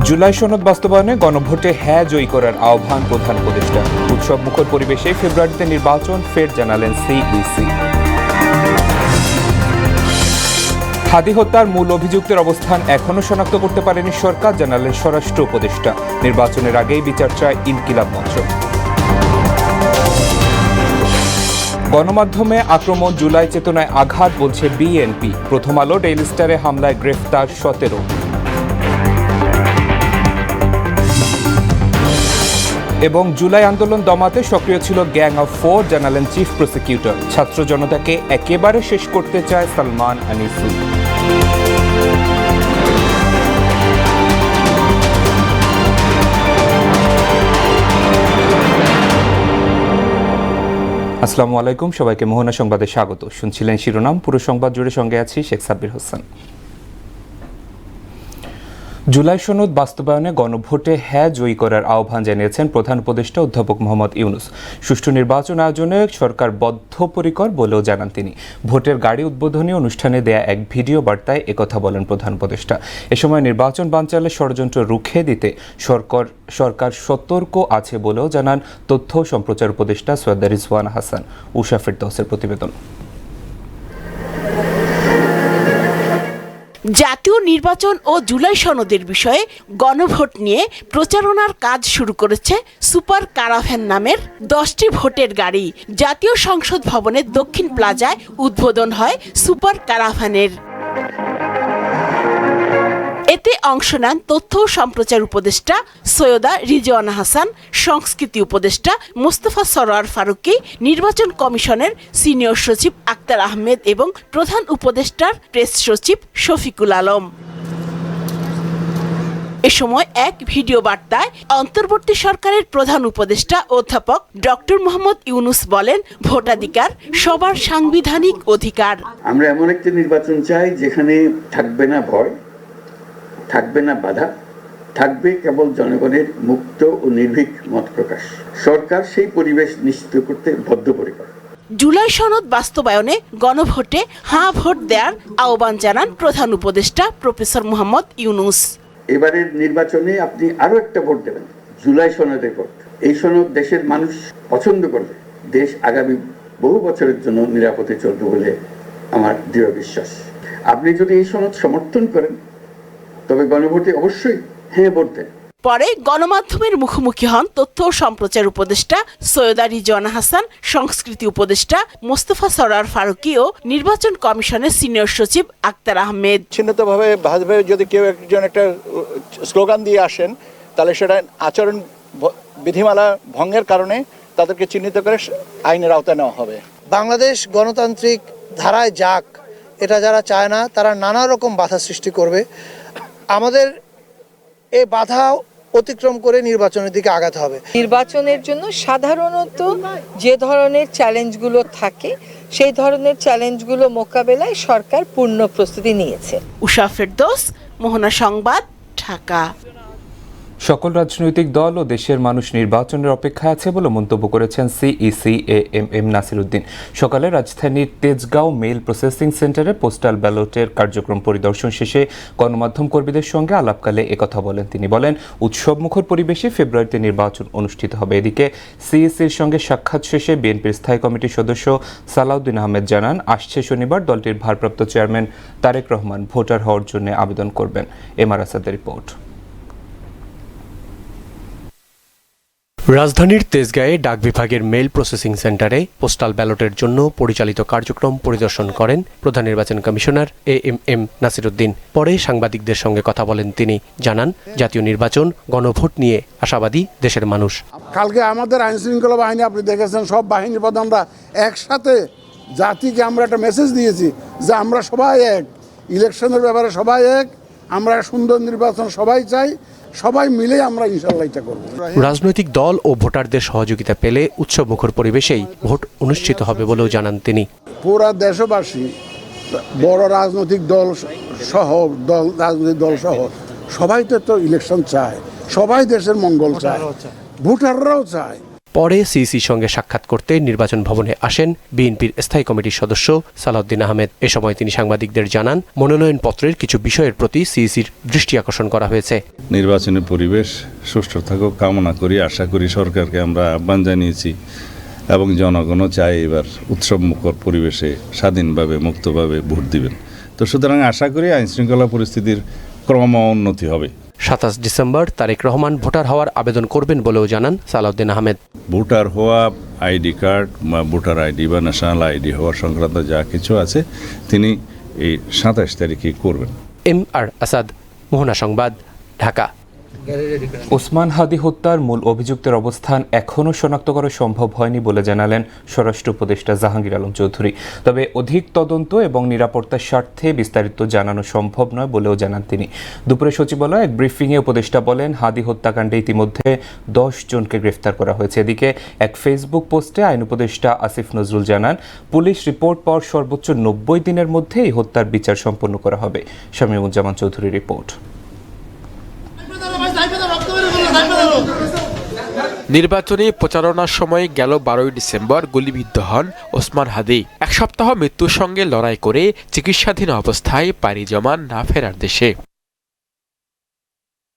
জুলাই সনদ বাস্তবায়নে গণভোটে হ্যাঁ জয়ী করার আহ্বান প্রধান উপদেষ্টা। উৎসব মুখর পরিবেশে ফেব্রুয়ারিতে নির্বাচন ফের জানালেন সিইসি। হাদি হত্যার মূল অভিযুক্তের অবস্থান এখনও শনাক্ত করতে পারেনি সরকার, জানালেন স্বরাষ্ট্র উপদেষ্টা। নির্বাচনের আগেই বিচার চায় ইনকিলাব মঞ্চ। গণমাধ্যমে আক্রমণ, জুলাই চেতনায় আঘাত, বলছে বিএনপি। প্রথম আলো ডেইলি স্টারে হামলায় গ্রেফতার 17। এবং জুলাই আন্দোলন দমাতে সক্রিয় ছিল গ্যাং অফ 4, জানালেন চিফ প্রসিকিউটর। ছাত্র জনতাকে একেবারে শেষ করতে চায় সালমান আনিসুল। আসসালামু আলাইকুম, সবাইকে মোহনা সংবাদে স্বাগত। শুনছিলেন শিরোনাম, পুরো সংবাদ জুড়ে সঙ্গে আছি শেখ সাব্বির হোসেন। জুলাই সনদ বাস্তবায়নে গণভোটে হ্যাঁ জয়ী করার আহ্বান জানিয়েছেন প্রধান উপদেষ্টা অধ্যাপক মোহাম্মদ ইউনূস। সুষ্ঠু নির্বাচন আয়োজনে সরকার বদ্ধপরিকর বলেও জানান তিনি। ভোটের গাড়ি উদ্বোধনী অনুষ্ঠানে দেয়া এক ভিডিও বার্তায় একথা বলেন প্রধান উপদেষ্টা। এ সময় নির্বাচন বানচালের ষড়যন্ত্র রুখে দিতে সরকার সতর্ক আছে বলেও জানান তথ্য ও সম্প্রচার উপদেষ্টা সৈয়দা রিজওয়ানা হাসান। উষা ফেরদৌসের প্রতিবেদন। জাতীয় নির্বাচন ও জুলাই সনদের বিষয়ে গণভোট নিয়ে প্রচারণার কাজ শুরু করেছে সুপার কারাভ্যান নামের 10টি ভোটের গাড়ি। জাতীয় সংসদ ভবনের দক্ষিণ প্লাজায় উদ্বোধন হয় সুপার কারাভ্যানের। এতে অংশ নেন তথ্য ও সম্প্রচার উপদেষ্টা সৈয়দা রিজওয়ানা হাসান, সংস্কৃতি উপদেষ্টা মোস্তফা সরোয়ার ফারুকী, নির্বাচন কমিশনের সিনিয়র সচিব আক্তার আহমেদ এবং প্রধান উপদেষ্টার প্রেস সচিব শফিকুল আলম। এ সময় এক ভিডিও বার্তায় অন্তর্বর্তী সরকারের প্রধান উপদেষ্টা অধ্যাপক ডক্টর মোহাম্মদ ইউনূস বলেন, ভোটাধিকার সবার সাংবিধানিক অধিকার। আমরা এমন একটি নির্বাচন চাই যেখানে থাকবে না ভয়, থাকবে না বাধা, থাকবে কেবল জনগণের মুক্ত ও নির্ভীক মত প্রকাশ। সরকার সেই পরিবেশ নিশ্চিত করতে বদ্ধপরিকর। জুলাই সনদ বাস্তবায়নে গণভোটে হাঁ ভোট দেওয়ার আহ্বান জানান প্রধান উপদেষ্টা প্রফেসর মোহাম্মদ ইউনূস। এবারের নির্বাচনে আপনি আরো একটা ভোট দেবেন, জুলাই সনদের ভোট। এই সনদ দেশের মানুষ পছন্দ করলে দেশ আগামী বহু বছরের জন্য নিরাপদে চলবে বলে আমার দৃঢ় বিশ্বাস। আপনি যদি এই সনদ সমর্থন করেন তবে গণভোটে অবশ্যই হ্যাঁ ভোট দেন। পরে গণমাধ্যমের মুখোমুখি হন তথ্য ও সম্প্রচার উপদেষ্টা সৈয়দা রিজওয়ানা হাসান, সংস্কৃতি উপদেষ্টা মোস্তফা সরোয়ার ফারুকী ও নির্বাচন কমিশনের সিনিয়র সচিব আক্তার আহমেদ। চিহ্নিতভাবে যদি কেউ একজন একটা স্লোগান দিয়ে আসেন, তাহলে সেটা আচরণ বিধিমালা ভঙ্গের কারণে তাদেরকে চিহ্নিত করে আইনের আওতায় নেওয়া হবে। বাংলাদেশ গণতান্ত্রিক ধারায় যাক, এটা যারা চায় না তারা নানা রকম বাধা সৃষ্টি করবে। আমাদের এই বাধা অতিক্রম করে নির্বাচনের দিকে আগাতে হবে। নির্বাচনের জন্য সাধারণত যে ধরনের চ্যালেঞ্জগুলো থাকে সেই ধরনের চ্যালেঞ্জগুলো মোকাবেলায় সরকার পূর্ণ প্রস্তুতি নিয়েছে। উষা ফেরদৌস, মোহনা সংবাদ, ঢাকা। সকল রাজনৈতিক দল ও দেশের মানুষ নির্বাচনের অপেক্ষায় আছে বলে মন্তব্য করেছেন সিইসি এএমএম নাসির উদ্দিন। সকালে রাজধানীর তেজগাঁও মেইল প্রসেসিং সেন্টারে পোস্টাল ব্যালটের কার্যক্রম পরিদর্শন শেষে গণমাধ্যম কর্মীদের সঙ্গে আলাপকালে একথা বলেন তিনি। বলেন, উৎসবমুখর পরিবেশে ফেব্রুয়ারিতে নির্বাচন অনুষ্ঠিত হবে। এদিকে সিইসির সঙ্গে সাক্ষাৎ শেষে বিএনপির স্থায়ী কমিটির সদস্য সালাউদ্দিন আহমেদ জানান, আসছে শনিবার দলটির ভারপ্রাপ্ত চেয়ারম্যান তারেক রহমান ভোটার হওয়ার জন্য আবেদন করবেন। এমআর আসাদের রিপোর্ট। রাজধানীর তেজগাঁয়ে ডাক বিভাগের মেইল প্রসেসিং সেন্টারে পোস্টাল ব্যালটের জন্য পরিচালিত কার্যক্রম পরিদর্শন করেন প্রধান নির্বাচন কমিশনার এএমএম নাসির উদ্দিন। পরে সাংবাদিকদের সঙ্গে কথা বলেন তিনি। জানান, জাতীয় নির্বাচন গণভোট নিয়ে আশাবাদী দেশের মানুষ। কালকে আমাদের আইন শৃঙ্খলা বাহিনী, আপনি দেখেছেন, সব বাহিনীর প্রধানরা একসাথে জাতিকে আমরা একটা মেসেজ দিয়েছি যে আমরা সবাই এক, ইলেকশনের ব্যাপারে সবাই এক, আমরা সুন্দর নির্বাচন সবাই চাই, সবাই মিলে আমরা ইনশাআল্লাহ এটা করব। রাজনৈতিক দল ও ভোটারদের সহযোগিতা পেলে উৎসবমুখর পরিবেশেই ভোট অনুষ্ঠিত হবে বলেও জানান তিনি। পুরা দেশবাসী, বড় রাজনৈতিক দল সহ সবাই তো ইলেকশন চায়, সবাই দেশের মঙ্গল চায়, ভোটাররাও চায়। পরে সিইসির সঙ্গে সাক্ষাৎ করতে নির্বাচন ভবনে আসেন বিএনপির স্থায়ী কমিটির সদস্য সালাউদ্দিন আহমেদ। এ সময় তিনি সাংবাদিকদের জানান, মনোনয়নপত্রের কিছু বিষয়ের প্রতি সিইসির দৃষ্টি আকর্ষণ করা হয়েছে। নির্বাচনী পরিবেশ সুষ্ঠু থাকুক কামনা করি, আশা করি সরকারকে আমরা আহ্বান জানিয়েছি এবং জনগণও চায় এবার উৎসবমুখর পরিবেশে স্বাধীনভাবে মুক্তভাবে ভোট দিবেন। তো সুতরাং আশা করি আইনশৃঙ্খলা পরিস্থিতির ক্রম উন্নতি হবে। 27 ডিসেম্বর তারেক রহমান ভোটার হওয়ার আবেদন করবেন বলেও জানান সালাউদ্দিন আহমেদ। ভোটার হওয়া, আইডি কার্ড বা ভোটার আইডি বা ন্যাশনাল আইডি হওয়ার সংক্রান্ত যা কিছু আছে তিনি এই 27 তারিখে করবেন। MR আসাদ, মোহনা সংবাদ, ঢাকা। ওসমান হাদি হত্যার মূল অভিযুক্তের অবস্থান এখনও শনাক্ত করা সম্ভব হয়নি বলে জানালেন স্বরাষ্ট্র উপদেষ্টা জাহাঙ্গীর আলম চৌধুরী। তবে অধিক তদন্ত এবং নিরাপত্তার স্বার্থে বিস্তারিত জানানো সম্ভব নয় বলেও জানান তিনি। দুপুরে সচিবালয়ে এক ব্রিফিংয়ে উপদেষ্টা বলেন, হাদি হত্যাকাণ্ডে ইতিমধ্যে 10 জনকে গ্রেফতার করা হয়েছে। এদিকে এক ফেসবুক পোস্টে আইন উপদেষ্টা আসিফ নজরুল জানান, পুলিশ রিপোর্ট পাওয়ার সর্বোচ্চ 90 দিনের মধ্যে এই হত্যার বিচার সম্পন্ন করা হবে। শামীমুজ্জামান চৌধুরীর রিপোর্ট। নির্বাচনী প্রচারণার সময় গেল 12 ডিসেম্বর গুলিবিদ্ধ হন ওসমান হাদি। এক সপ্তাহ মৃত্যুর সঙ্গে লড়াই করে চিকিৎসাধীন অবস্থায় পাড়ি জমান না ফেরার দেশে।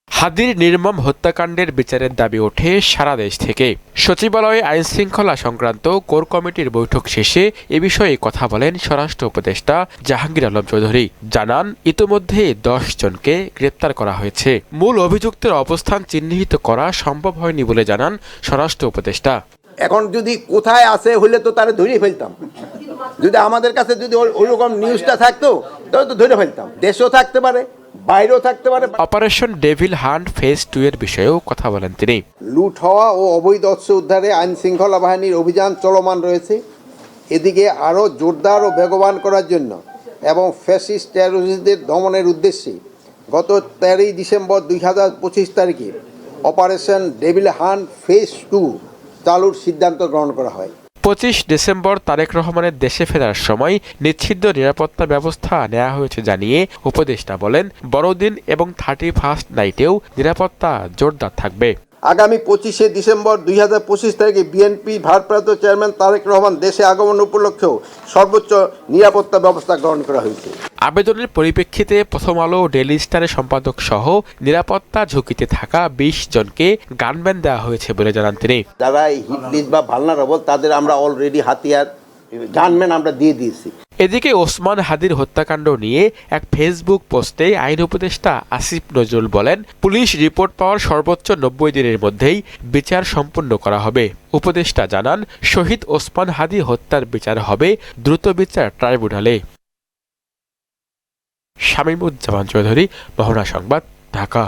হাদির নির্মম হত্যাকাণ্ডের বিচারের দাবি ওঠে সারা দেশ থেকে। সচিবালয়ে আইন শৃঙ্খলা সংক্রান্ত কোর কমিটির বৈঠক শেষে এ বিষয়ে কথা বলেন স্বরাষ্ট্র উপদেষ্টা জাহাঙ্গীর আলম চৌধুরী। জানান, ইতোমধ্যে 10 জনকে গ্রেপ্তার করা হয়েছে। মূল অভিযুক্তের অবস্থান চিহ্নিত করা সম্ভব হয়নি বলে জানান স্বরাষ্ট্র উপদেষ্টা। এখন যদি কোথায় আছে হইলে তো তারা ধরে ফেলতাম। যদি আমাদের কাছে যদি ওইরকম নিউজটা থাকতো তাহলে তো ধরে ফেলতাম। দেশও থাকতে পারে, বাইরেও থাকতে পারে। অপারেশন ডেভিল হান্ট ফেজ 2 এর বিষয়েও কথা বলেন তিনি। লুট হওয়া ও অবৈধ অস্ত্র উদ্ধারে আইন শৃঙ্খলা বাহিনীর অভিযান চলমান রয়েছে। এদিকে আরও জোরদার ও বেগবান করার জন্য এবং ফ্যাসিস্ট টেরোরিস্টদের দমনের উদ্দেশ্যে গত 13 ডিসেম্বর 2025 তারিখে অপারেশন ডেভিল হান্ট ফেজ 2 চালুর সিদ্ধান্ত গ্রহণ করা হয়। 25 ডিসেম্বর তারেক রহমানের দেশে ফেরার সময় নিশ্চিত নিরাপত্তা ব্যবস্থা নেওয়া হয়েছে জানিয়ে উপদেষ্টা বলেন, বড়দিন এবং 31st নাইটেও নিরাপত্তা জোরদার থাকবে। আগামী 25 ডিসেম্বর 2025 তারিখে বিএনপি ভারপ্রাপ্ত চেয়ারম্যান তারেক রহমান দেশে আগমন উপলক্ষেও সর্বোচ্চ নিরাপত্তা ব্যবস্থা গ্রহণ করা হয়েছে। আবেদনের পরিপ্রেক্ষিতে প্রথম আলো ডেইলি স্টারের সম্পাদক সহ নিরাপত্তা ঝুঁকিতে থাকা 20 জনকে গানম্যান দেওয়া হয়েছে বলে জানান তিনি। যারা হিট লিস্ট বা ভালনারেবল তাদের আমরা অলরেডি হাতিয়ার গানম্যান আমরা দিয়ে দিয়েছি। এদিকে ওসমান হাদির হত্যাকাণ্ড নিয়ে এক ফেসবুক পোস্টে আইন উপদেষ্টা আসিফ নজরুল বলেন, পুলিশ রিপোর্ট পাওয়ার সর্বোচ্চ 90 দিনের মধ্যেই বিচার সম্পন্ন করা হবে। উপদেষ্টা জানান, শহীদ ওসমান হাদি হত্যার বিচার হবে দ্রুত বিচার ট্রাইব্যুনালে। শামীমুজ্জামান চৌধুরী, মোহনা সংবাদ, ঢাকা।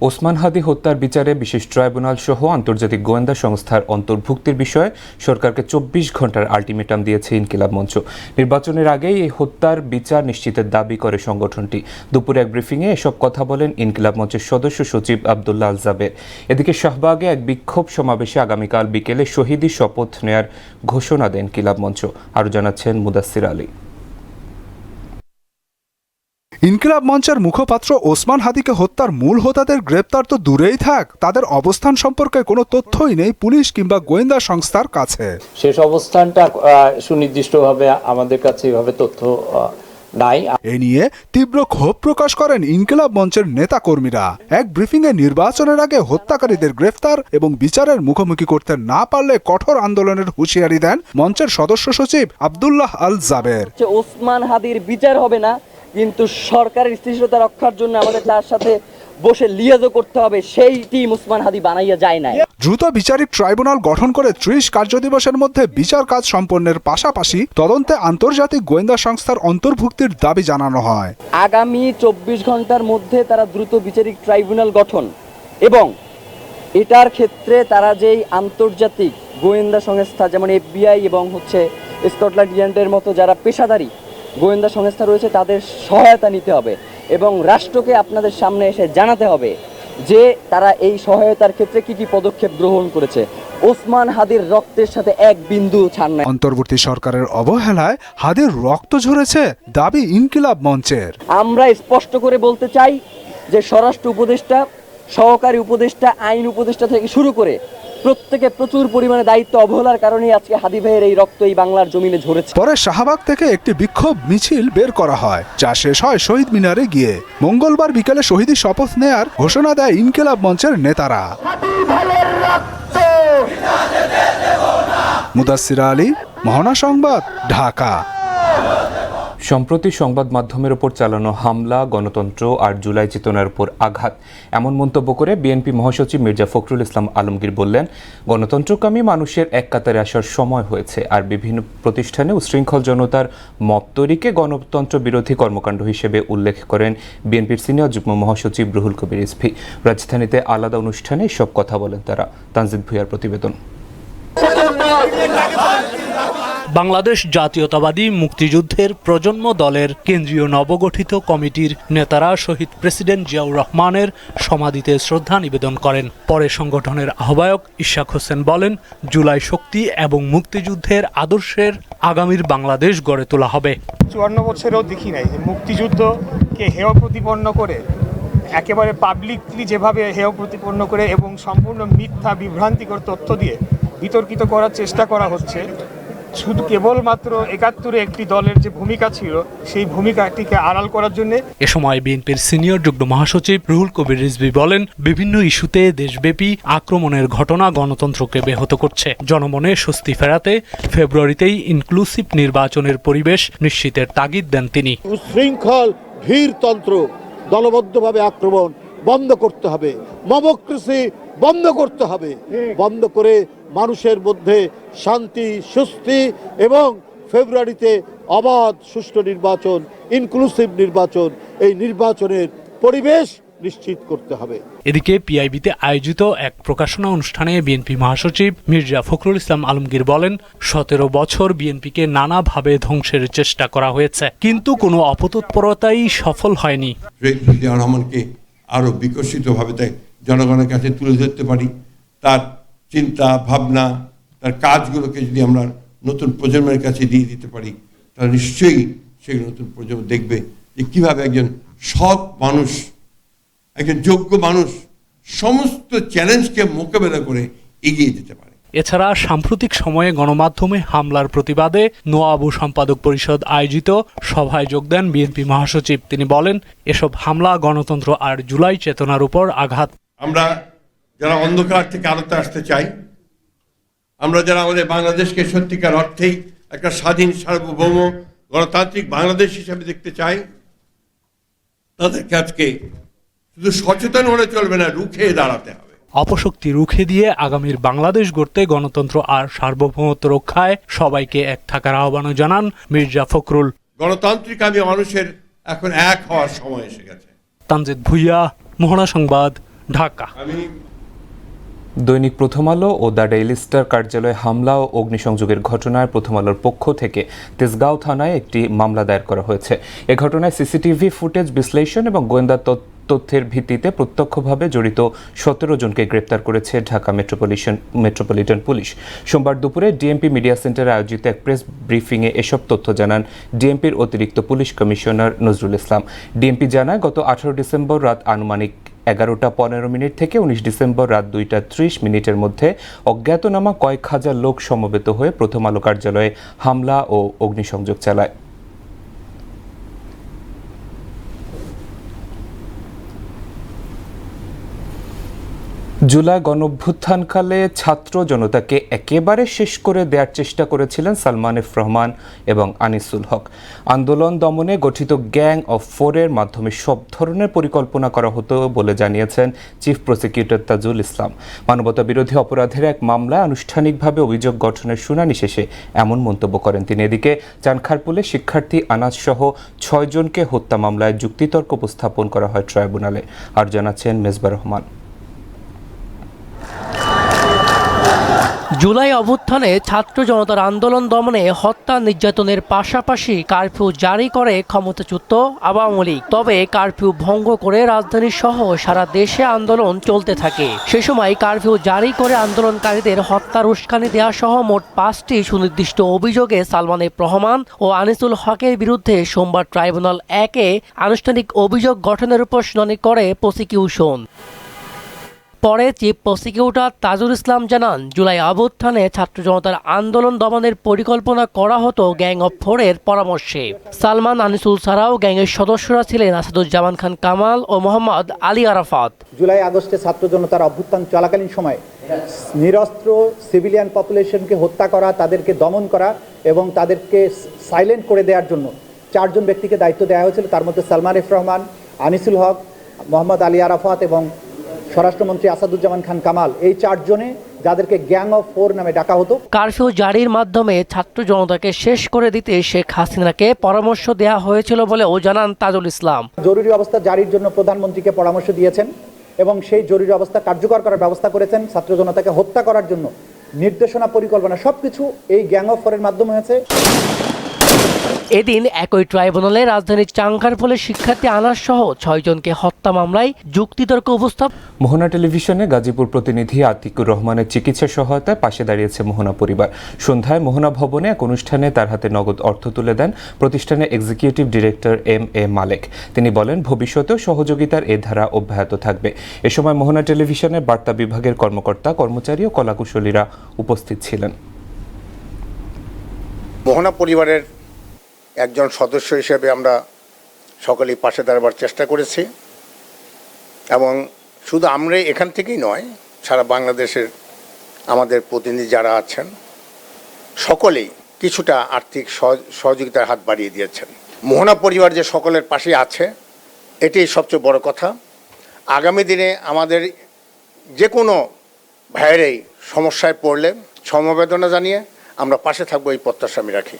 ওসমান হাদি হত্যার বিচারে বিশেষ ট্রাইব্যুনাল সহ আন্তর্জাতিক গোয়েন্দা সংস্থার অন্তর্ভুক্তির বিষয়ে সরকারকে 24 ঘন্টার আলটিমেটাম দিয়েছে ইনকিলাব মঞ্চ। নির্বাচনের আগেই এই হত্যার বিচার নিশ্চিতের দাবি করে সংগঠনটি। দুপুরে এক ব্রিফিংয়ে এসব কথা বলেন ইনকিলাব মঞ্চের সদস্য সচিব আবদুল্লাহ আল জাবের। এদিকে শাহবাগে এক বিক্ষোভ সমাবেশে আগামীকাল বিকেলে শহীদি শপথ নেয়ার ঘোষণা দেন ইনকিলাব মঞ্চ। আরও জানাচ্ছেন মুদাসসির আলী। ইনকিলাব মঞ্চের মুখপাত্র ওসমান হাদিকে হত্যার মূল হোতাদের গ্রেপ্তার তো দূরেই থাক, তাদের অবস্থান সম্পর্কে কোনো তথ্যই নেই পুলিশ কিংবা গোয়েন্দা সংস্থার কাছে। শেষ অবস্থানটা সুনির্দিষ্টভাবে আমাদের কাছে এভাবে তথ্য নাই। এ নিয়ে তীব্র ক্ষোভ প্রকাশ করেন ইনকিলাব মঞ্চের নেতা কর্মীরা। এক ব্রিফিংয়ে নির্বাচনের আগে হত্যাকারীদের গ্রেফতার এবং বিচারের মুখোমুখি করতে না পারলে কঠোর আন্দোলনের হুঁশিয়ারি দেন মঞ্চের সদস্য সচিব আবদুল্লাহ আল জাবের। ওসমান হাদির বিচার হবে না, কিন্তু সরকারের স্থিতিশীলতা রক্ষার জন্য আমাদের তার সাথে বসে লিয়াজও করতে হবে, সেই টিম ওসমান হাদি বানাইয়া যায় না। দ্রুত বিচারিক ট্রাইব্যুনাল গঠন করে 30 কার্যদিবসের মধ্যে বিচার কাজ সম্পন্নের পাশাপাশি তদন্তে আন্তর্জাতিক গোয়েন্দা সংস্থার অন্তর্ভুক্তির দাবি জানানো হয়। আগামী 24 ঘন্টার মধ্যে তারা দ্রুত বিচারিক ট্রাইব্যুনাল গঠন এবং এটার ক্ষেত্রে তারা যেই আন্তর্জাতিক গোয়েন্দা সংস্থা যেমন FBI এবং স্কটল্যান্ড ইয়ার্ডের মতো যারা পেশাদারী গোয়েন্দা সংস্থা রয়েছে তাদের সহায়তা নিতে হবে এবং রাষ্ট্রকে আপনাদের সামনে এসে জানাতে হবে যে তারা এই সহায়তার ক্ষেত্রে কি কি পদক্ষেপ গ্রহণ করেছে। ওসমান হাদির রক্তের সাথে এক বিন্দু ছাড় নাই। অন্তর্বর্তী সরকারের অবহেলায় হাদির রক্ত ঝরেছে দাবি ইনকিলাব মঞ্চের। আমরা স্পষ্ট করে বলতে চাই যে স্বরাষ্ট্র উপদেষ্টা, সহকারী উপদেষ্টা, আইন উপদেষ্টা থেকে শুরু করে প্রত্যেকে প্রচুর পরিমাণে দায়িত্ব অবহেলার কারণেই আজকে হাদি ভাইয়ের এই রক্ত এই বাংলার জমিনে ঝরেছে। পরে শাহবাগ থেকে একটি বিক্ষোভ মিছিল বের করা হয়, যা শেষ হয় শহীদ মিনারে গিয়ে। মঙ্গলবার বিকেলে শহীদি শপথ নেয়ার ঘোষণা দেয় ইনকিলাব মঞ্চের নেতারা। মুদাসসির আলী, মোহনা সংবাদ, ঢাকা। সম্প্রতি সংবাদ মাধ্যমের ওপর চালানো হামলা, গণতন্ত্র আর জুলাই চেতনার উপর আঘাত, এমন মন্তব্য করে বিএনপি মহাসচিব মির্জা ফখরুল ইসলাম আলমগীর বললেন, গণতন্ত্রকামী মানুষের এক কাতারে আসার সময় হয়েছে, আর বিভিন্ন প্রতিষ্ঠানে উশৃঙ্খল জনতার মত তৈরিকে গণতন্ত্র বিরোধী কর্মকাণ্ড হিসেবে উল্লেখ করেন বিএনপির সিনিয়র যুগ্ম মহাসচিব রুহুল কবির রিজভী। রাজধানীতে আলাদা অনুষ্ঠানে এসব কথা বলেন তারা। তানজিদ ভুঁইয়ার প্রতিবেদন। বাংলাদেশ জাতীয়তাবাদী মুক্তিযুদ্ধের প্রজন্ম দলের কেন্দ্রীয় নবগঠিত কমিটির নেতারা শহীদ প্রেসিডেন্ট জিয়াউর রহমানের সমাধিতে শ্রদ্ধা নিবেদন করেন। পরে সংগঠনের আহ্বায়ক ইশাক হোসেন বলেন, জুলাই শক্তি এবং মুক্তিযুদ্ধের আদর্শের আগামীর বাংলাদেশ গড়ে তোলা হবে। 54 বছরেও দেখি নাই যে মুক্তিযুদ্ধকে হেয় প্রতিপন্ন করে, একেবারে পাবলিকলি যেভাবে হেয় প্রতিপন্ন করে এবং সম্পূর্ণ মিথ্যা বিভ্রান্তিকর তথ্য দিয়ে বিতর্কিত করার চেষ্টা করা হচ্ছে, শুধু কেবলমাত্র ৭১ একটি দলের যে ভূমিকা ছিল সেই ভূমিকাটিকে আড়াল করার জন্য। এ সময় বিএনপির সিনিয়র যুগ্ম মহাসচিব রুহুল কবির রিজভী বলেন, বিভিন্ন ইস্যুতে দেশব্যাপী আক্রমণের ঘটনা গণতন্ত্রকে ব্যাহত করছে। জনমনে স্বস্তি ফেরাতে ফেব্রুয়ারিতেই ইনক্লুসিভ নির্বাচনের পরিবেশ নিশ্চিতের তাগিদ দেন তিনি। উশৃঙ্খল ভীরতন্ত্র, দলবদ্ধভাবে আক্রমণ বন্ধ করতে হবে, মবক্রেসি বন্ধ করতে হবে, বন্ধ করে মানুষের মধ্যে শান্তি, স্বস্তি এবং ফেব্রুয়ারিতে অবাধ সুষ্ঠু নির্বাচন, ইনক্লুসিভ নির্বাচন, এই নির্বাচনের পরিবেশ নিশ্চিত করতে হবে। এদিকে পিআইবিতে আয়োজিত এক প্রকাশনা অনুষ্ঠানে বিএনপি মহাসচিব মির্জা ফখরুল ইসলাম আলমগীর বলেন, ১৭ বছর বিএনপিকে নানাভাবে ধ্বংসের চেষ্টা করা হয়েছে, কিন্তু কোনো অপতৎপরতাই সফল হয়নি। জিয়াউর রহমানকে আরো বিকশিতভাবে তাই জনগণের কাছে তুলে ধরতে পারি, তার চিন্তা ভাবনা, তার কাজগুলোকে যদি আমরা নতুন প্রজন্মের কাছে দিয়ে দিতে পারি, তাহলে নিশ্চয়ই সেই নতুন প্রজন্ম দেখবে যে কীভাবে একজন সৎ মানুষ, একজন যোগ্য মানুষ সমস্ত চ্যালেঞ্জকে মোকাবেলা করে এগিয়ে যেতে পারে। এছাড়া সাম্প্রতিক সময়ে গণমাধ্যমে হামলার প্রতিবাদে নোয়াবু সম্পাদক পরিষদ আয়োজিত সভায় যোগ দেন বিএনপি মহাসচিব। তিনি বলেন, এসব হামলা গণতন্ত্র আর জুলাই চেতনার উপর আঘাত। আমরা যারা অন্ধকার থেকে আলোতে আসতে চাই, আমরা যারা আমাদের বাংলাদেশকে সত্যিকার অর্থেই একটা স্বাধীন, সার্বভৌম, গণতান্ত্রিক বাংলাদেশ হিসেবে দেখতে চাই, তাদেরকে আজকে শুধু সচেতন হলে চলবে না, রুখে দাঁড়াতে হবে। অপশক্তি রুখে দিয়ে আগামীর বাংলাদেশ গড়তে গণতন্ত্র আর সার্বভৌমত্ব রক্ষায় সবাইকে এক থাকার আহ্বানও জানান মির্জা ফখরুল। গণতান্ত্রিক আমি মানুষের এখন এক হওয়ার সময় এসে গেছে। তানজিদ ভুঁইয়া, মোহনা সংবাদ, ঢাকা। দৈনিক প্রথম আলো ও দ্য ডেইলি স্টার কার্যালয়ে হামলা ও অগ্নিসংযোগের ঘটনায় প্রথম আলোর পক্ষ থেকে তেজগাঁও থানায় একটি মামলা দায়ের করা হয়েছে। এ ঘটনায় সিসিটিভি ফুটেজ বিশ্লেষণ এবং গোয়েন্দা তথ্যের ভিত্তিতে প্রত্যক্ষভাবে জড়িত ১৭ জনকে গ্রেপ্তার করেছে ঢাকা মেট্রোপলিটন পুলিশ। সোমবার দুপুরে ডিএমপি মিডিয়া সেন্টারে আয়োজিত এক প্রেস ব্রিফিংয়ে এসব তথ্য জানান ডিএমপির অতিরিক্ত police commissioner Nazrul Islam. DMP জানায়, গত ১৮ ডিসেম্বর রাত আনুমানিক ১১:১৫ থেকে ১৯ ডিসেম্বর রাত ২:৩০ মধ্যে অজ্ঞাতনামা কয়েক হাজার লোক সমবেত হয়ে প্রথম আলো কার্যালয়ে হামলা ও অগ্নিসংযোগ চালায়। জুলাই গণঅভ্যুত্থানকালে ছাত্র জনতাকে একেবারে শেষ করে দেওয়ার চেষ্টা করেছিলেন সালমান এফ রহমান এবং আনিসুল হক। আন্দোলন দমনে গঠিত গ্যাং অফ 4-এর মাধ্যমে সব ধরনের পরিকল্পনা করা হতো বলে জানিয়েছেন চিফ প্রসিকিউটর তাজুল ইসলাম। মানবতা বিরোধী অপরাধের এক মামলায় আনুষ্ঠানিকভাবে অভিযোগ গঠনের শুনানি শেষে এমন মন্তব্য করেন তিনি। এদিকে চানখারপুলে শিক্ষার্থী আনাস সহ ৬ জনকে হত্যা মামলায় যুক্তিতর্ক উপস্থাপন করা হয় ট্রাইব্যুনালে। আর জানাচ্ছেন মেজবা রহমান। জুলাই অভ্যুত্থানে ছাত্র জনতার আন্দোলন দমনে হত্যা নির্যাতনের পাশাপাশি কারফিউ জারি করে ক্ষমতাচ্যুত আওয়ামী লীগ। তবে কারফিউ ভঙ্গ করে রাজধানী সহ সারা দেশে আন্দোলন চলতে থাকে। সে সময় কারফিউ জারি করে আন্দোলনকারীদের হত্যার উস্কানি দেওয়া সহ মোট 5টি সুনির্দিষ্ট অভিযোগে সালমান এফ রহমান ও আনিসুল হকের বিরুদ্ধে সোমবার ট্রাইব্যুনাল 1-এ আনুষ্ঠানিক অভিযোগ গঠনের উপর শুনানি করে প্রসিকিউশন। পরে চিফ প্রসিকিউটর তাজুল ইসলাম জানান, জুলাই অভ্যুত্থানে ছাত্র জনতার আন্দোলন দমনের পরিকল্পনা করা হতো গ্যাং অফ ফোরের পরামর্শে। সালমান আনিসুল ছাড়াও গ্যাংয়ের সদস্যরা ছিলেন আসাদুজ্জামান খান কামাল ও মোহাম্মদ আলী আরাফাত। জুলাই আগস্টে ছাত্র জনতার অভ্যুত্থান চলাকালীন সময় নিরস্ত্র সিভিলিয়ান পপুলেশনকে হত্যা করা, তাদেরকে দমন করা এবং তাদেরকে সাইলেন্ট করে দেওয়ার জন্য 4 জন ব্যক্তিকে দায়িত্ব দেওয়া হয়েছিল। তার মধ্যে সালমান এফ রহমান, আনিসুল হক, মোহাম্মদ আলী আরাফাত এবং স্বরাষ্ট্রমন্ত্রী আসাদুজ্জামান খান কামাল, এই 4 জনে যাদেরকে গ্যাং অফ ফোর নামে ডাকা হতো। কারফিউ জারির মাধ্যমে ছাত্র জনতাকে শেষ করে দিতে শেখ হাসিনাকে পরামর্শ দেওয়া হয়েছিল বলেও জানান তাজুল ইসলাম। জরুরি অবস্থা জারির জন্য প্রধানমন্ত্রীকে পরামর্শ দিয়েছেন এবং সেই জরুরি অবস্থা কার্যকর করার ব্যবস্থা করেছেন। ছাত্র জনতাকে হত্যা করার জন্য নির্দেশনা, পরিকল্পনা সবকিছু এই গ্যাং অফ ফোরের মাধ্যমে হয়েছে। এদিন একই ট্রাইব্যুনালে রাজধানীর চাঙ্গারপোলে শিক্ষার্থী আনাস সহ 6 জনকে হত্যা মামলায় যুক্তিতর্ক উপস্থাপন। মোহনা টেলিভিশনে গাজীপুর প্রতিনিধি আতিকুর রহমানের চিকিৎসা সহায়তায় পাশে দাঁড়িয়েছে মোহনা পরিবার। সন্ধ্যায় মোহনা ভবনে এক অনুষ্ঠানে তার হাতে নগদ অর্থ তুলে দেন প্রতিষ্ঠানের এক্সিকিউটিভ ডিরেক্টর এম.এ. মালেক। তিনি বলেন, ভবিষ্যতেও সহযোগিতার এ ধারা অব্যাহত থাকবে। এ সময় মোহনা টেলিভিশনের বার্তা বিভাগের কর্মকর্তা, কর্মচারী ও কলাকুশলীরা উপস্থিত ছিলেন। মোহনা পরিবারের একজন সদস্য হিসেবে আমরা সকলেই পাশে দাঁড়াবার চেষ্টা করেছি এবং শুধু আমরা এখান থেকেই নয়, সারা বাংলাদেশের আমাদের প্রতিনিধি যারা আছেন সকলেই কিছুটা আর্থিক সহযোগিতার হাত বাড়িয়ে দিয়েছেন। মোহনা পরিবার যে সকলের পাশে আছে, এটাই সবচেয়ে বড় কথা। আগামী দিনে আমাদের যে কোনো ভাইয়েরাই সমস্যায় পড়লে সমবেদনা জানিয়ে আমরা পাশে থাকবো, এই প্রত্যাশা আমি রাখি।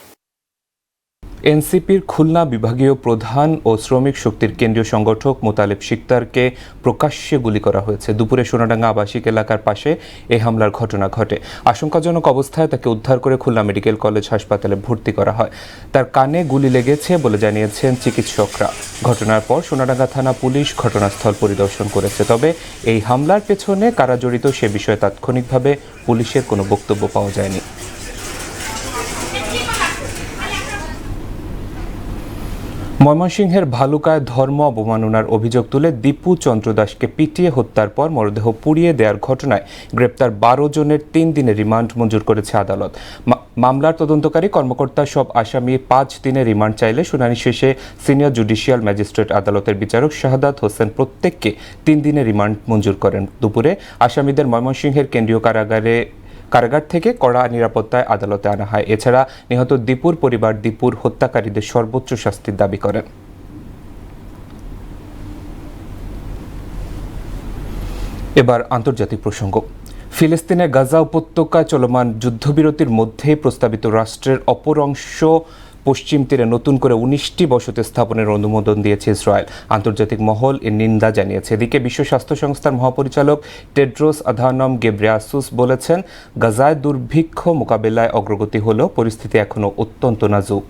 এনসিপির খুলনা বিভাগীয় প্রধান ও শ্রমিক শক্তির কেন্দ্রীয় সংগঠক মোতালেব শিকদারকে প্রকাশ্যে গুলি করা হয়েছে। দুপুরে সোনাডাঙ্গা আবাসিক এলাকার পাশে এই হামলার ঘটনা ঘটে। আশঙ্কাজনক অবস্থায় তাকে উদ্ধার করে খুলনা মেডিকেল কলেজ হাসপাতালে ভর্তি করা হয়। তার কানে গুলি লেগেছে বলে জানিয়েছেন চিকিৎসকরা। ঘটনার পর সোনাডাঙ্গা থানা পুলিশ ঘটনাস্থল পরিদর্শন করেছে। তবে এই হামলার পেছনে কারা জড়িত সে বিষয়ে তাৎক্ষণিকভাবে পুলিশের কোনো বক্তব্য পাওয়া যায়নি। ময়মনসিংহের ভালুকায় ধর্ম অবমাননার অভিযোগ তুলে দীপু চন্দ্র দাসকে পিটিয়ে হত্যার পর মরদেহ পুড়িয়ে দেওয়ার ঘটনায় গ্রেপ্তার 12 জনের 3 দিনের রিমান্ড মঞ্জুর করেছে আদালত। মামলার তদন্তকারী কর্মকর্তা সব আসামি 5 দিনের রিমান্ড চাইলে শুনানি শেষে সিনিয়র জুডিশিয়াল ম্যাজিস্ট্রেট আদালতের বিচারক শাহাদাত হোসেন প্রত্যেককে 3 দিনের রিমান্ড মঞ্জুর করেন। দুপুরে আসামিদের ময়মনসিংহের কেন্দ্রীয় কারাগার থেকে কড়া নিরাপত্তায় আদালতে আনা হয়। এছাড়া নিহত দীপুর পরিবার দীপুর হত্যাকারীদের সর্বোচ্চ শাস্তির দাবি করেন। এবার আন্তর্জাতিক প্রসঙ্গ। ফিলিস্তিনের গাজা উপত্যকায় চলমান যুদ্ধবিরতির মধ্যে প্রস্তাবিত রাষ্ট্রের অপর অংশ পশ্চিম তীরে নতুন করে 19টি বসতি স্থাপনের অনুমোদন দিয়েছে ইসরায়েল। আন্তর্জাতিক মহল এর নিন্দা জানিয়েছে। এদিকে বিশ্ব স্বাস্থ্য সংস্থার মহাপরিচালক টেড্রোস আধানম গেব্রেয়াসুস বলেছেন, গাজায় দুর্ভিক্ষ মোকাবেলায় অগ্রগতি হলেও পরিস্থিতি এখনও অত্যন্ত নাজুক।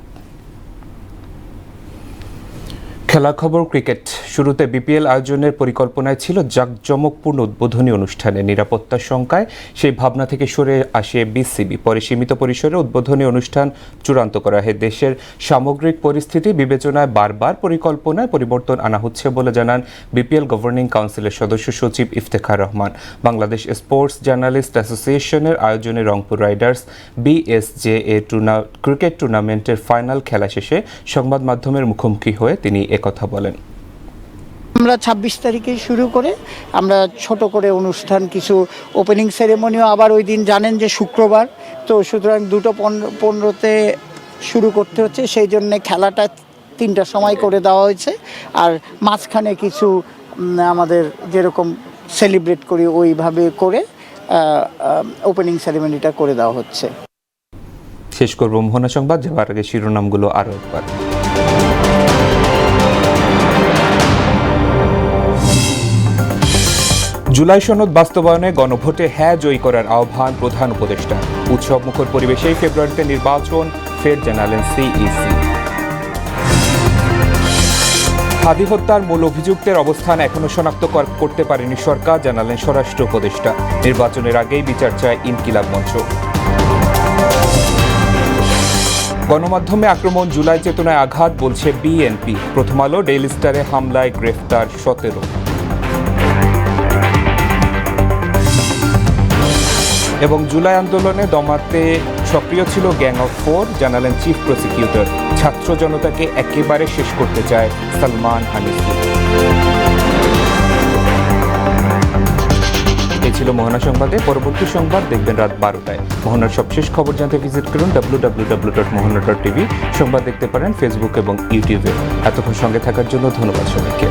খেলার খবর, ক্রিকেট। শুরুতে বিপিএল আয়োজনের পরিকল্পনায় ছিল জাঁকজমকপূর্ণ উদ্বোধনী অনুষ্ঠানে। নিরাপত্তার শঙ্কায় সেই ভাবনা থেকে সরে আসে বিসিবি। পরে সীমিত পরিসরে উদ্বোধনী অনুষ্ঠান চূড়ান্ত করা হয়। দেশের সামগ্রিক পরিস্থিতি বিবেচনায় বারবার পরিকল্পনায় পরিবর্তন আনা হচ্ছে বলে জানান বিপিএল গভর্নিং কাউন্সিলের সদস্য সচিব ইফতেখার রহমান। বাংলাদেশ স্পোর্টস জার্নালিস্ট অ্যাসোসিয়েশনের আয়োজনে রংপুর রাইডার্স বিএসজেএ ক্রিকেট টুর্নামেন্টের ফাইনাল খেলা শেষে সংবাদ মাধ্যমের মুখোমুখি হয়ে তিনি কথা বলেন। আমরা 26 তারিখে শুরু করে আমরা ছোট করে অনুষ্ঠান, কিছু ওপেনিং সেরেমনিও আবার ওই দিন জানেন যে শুক্রবার, তো সুতরাং 2:15-তে শুরু করতে হচ্ছে। সেই জন্য খেলাটা 3টার সময় করে দেওয়া হয়েছে। আর মাঝখানে কিছু আমাদের যেরকম সেলিব্রেট করি ওইভাবে করে ওপেনিং সেরেমনিটা করে দেওয়া হচ্ছে। শেষ করব মোহনা সংবাদ, যাওয়ার আগে শিরোনামগুলো আরও একবার। জুলাই সনদ বাস্তবায়নে গণভোটে হ্যাঁ জয়ী করার আহ্বান প্রধান উপদেষ্টা। উৎসব মুখর পরিবেশেই ফেব্রুয়ারিতে নির্বাচন, ফের জানালেন সিইসি। হাদি হত্যার মূল অভিযুক্তের অবস্থান এখনো শনাক্ত করতে পারেনি সরকার, জানালেন স্বরাষ্ট্র উপদেষ্টা। নির্বাচনের আগেই বিচার চায় ইনকিলাব মঞ্চ। গণমাধ্যমে আক্রমণ, জুলাই চেতনায় আঘাত বলছে বিএনপি। প্রথম আলো, ডেইলি স্টারে হামলায় গ্রেফতার 17। এবং জুলাই আন্দোলনে দমাতে সক্রিয় ছিল গ্যাং অফ 4, জানালেন চিফ প্রসিকিউটর। ছাত্র জনতাকে একেবারে শেষ করতে চায় সালমান হানিফি। এই ছিল মোহনা সংবাদে। পরবর্তী সংবাদ দেখবেন রাত 12টায়। মোহনার সবশেষ খবর জানতে ভিজিট করুন www.mohana.tv। সংবাদ দেখতে পারেন ফেসবুক এবং ইউটিউবে। এতক্ষণ সঙ্গে থাকার জন্য ধন্যবাদ সবাইকে।